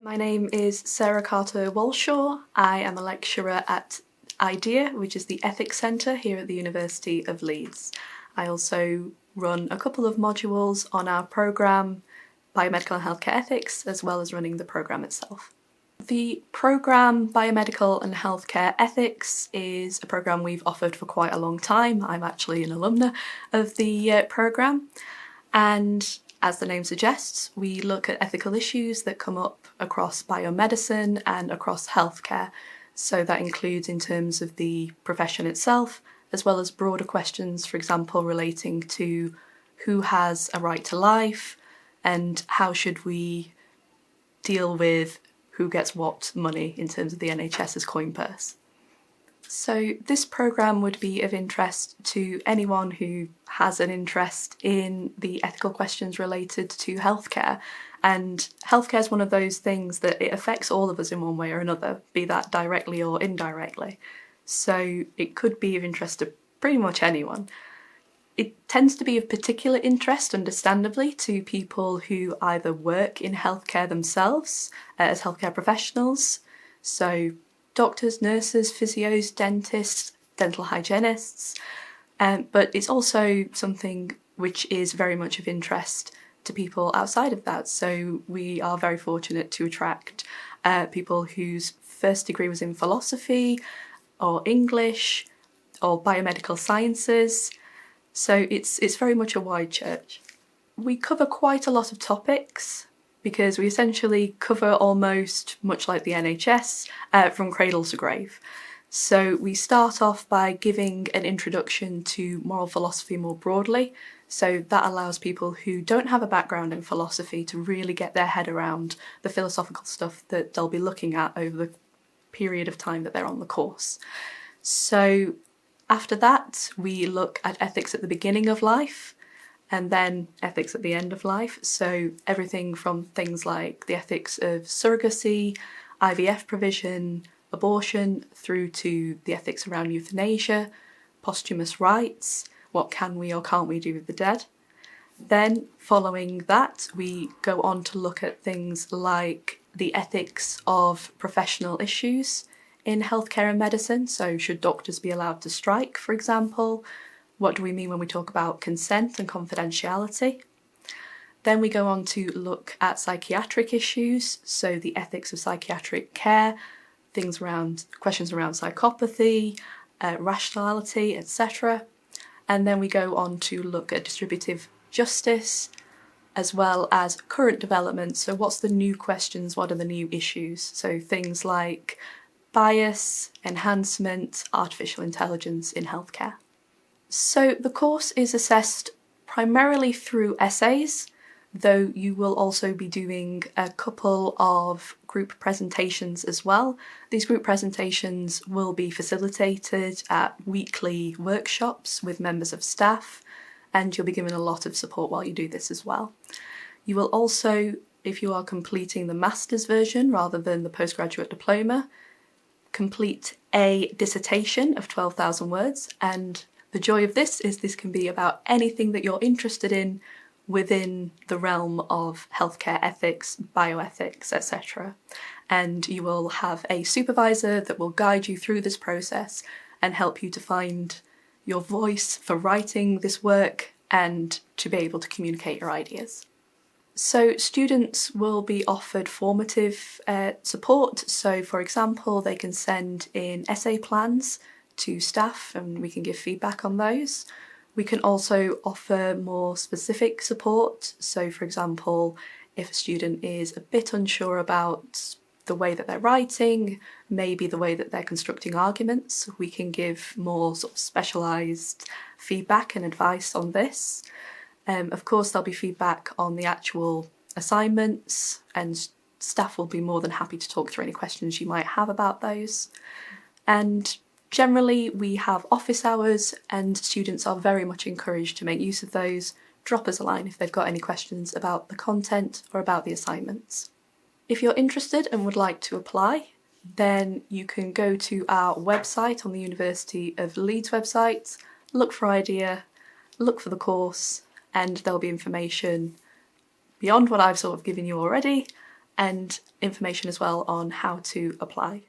My name is Sarah Carter-Walshaw. I am a lecturer at IDEA, which is the Ethics Centre here at the University of Leeds. I also run a couple of modules on our programme, Biomedical and Healthcare Ethics, as well as running the programme itself. The programme Biomedical and Healthcare Ethics is a programme we've offered for quite a long time. I'm actually an alumna of the programme, and as the name suggests, we look at ethical issues that come up across biomedicine and across healthcare. So that includes in terms of the profession itself, as well as broader questions, for example, relating to who has a right to life and how should we deal with who gets what money in terms of the NHS's coin purse. So this programme would be of interest to anyone who has an interest in the ethical questions related to healthcare. And healthcare is one of those things that it affects all of us in one way or another, be that directly or indirectly. So it could be of interest to pretty much anyone. It tends to be of particular interest, understandably, to people who either work in healthcare themselves as healthcare professionals, so doctors, nurses, physios, dentists, dental hygienists, but it's also something which is very much of interest to people outside of that. So we are very fortunate to attract people whose first degree was in philosophy or English or biomedical sciences. So it's very much a wide church. We cover quite a lot of topics because we essentially cover almost, much like the NHS, from cradle to grave. So we start off by giving an introduction to moral philosophy more broadly. So that allows people who don't have a background in philosophy to really get their head around the philosophical stuff that they'll be looking at over the period of time that they're on the course. So after that, we look at ethics at the beginning of life, and then ethics at the end of life. So everything from things like the ethics of surrogacy, IVF provision, abortion, through to the ethics around euthanasia, posthumous rights, what can we or can't we do with the dead. Then following that, we go on to look at things like the ethics of professional issues in healthcare and medicine. So should doctors be allowed to strike, for example? What do we mean when we talk about consent and confidentiality? Then we go on to look at psychiatric issues, so the ethics of psychiatric care, questions around psychopathy, rationality, etc. And then we go on to look at distributive justice, as well as current developments. So what's the new questions, what are the new issues? So things like bias, enhancement, artificial intelligence in healthcare. So the course is assessed primarily through essays, though you will also be doing a couple of group presentations as well. These group presentations will be facilitated at weekly workshops with members of staff, and you'll be given a lot of support while you do this as well. You will also, if you are completing the master's version rather than the postgraduate diploma, complete a dissertation of 12,000 words, and the joy of this is this can be about anything that you're interested in within the realm of healthcare ethics, bioethics, etc. And you will have a supervisor that will guide you through this process and help you to find your voice for writing this work and to be able to communicate your ideas. So students will be offered formative support. So for example, they can send in essay plans to staff and we can give feedback on those. We can also offer more specific support. So for example, if a student is a bit unsure about the way that they're writing, maybe the way that they're constructing arguments, we can give more sort of specialised feedback and advice on this. Of course, there'll be feedback on the actual assignments, and staff will be more than happy to talk through any questions you might have about those. And generally, we have office hours, and students are very much encouraged to make use of those. Drop us a line if they've got any questions about the content or about the assignments. If you're interested and would like to apply, then you can go to our website on the University of Leeds website, look for IDEA, look for the course, and there'll be information beyond what I've sort of given you already and information as well on how to apply.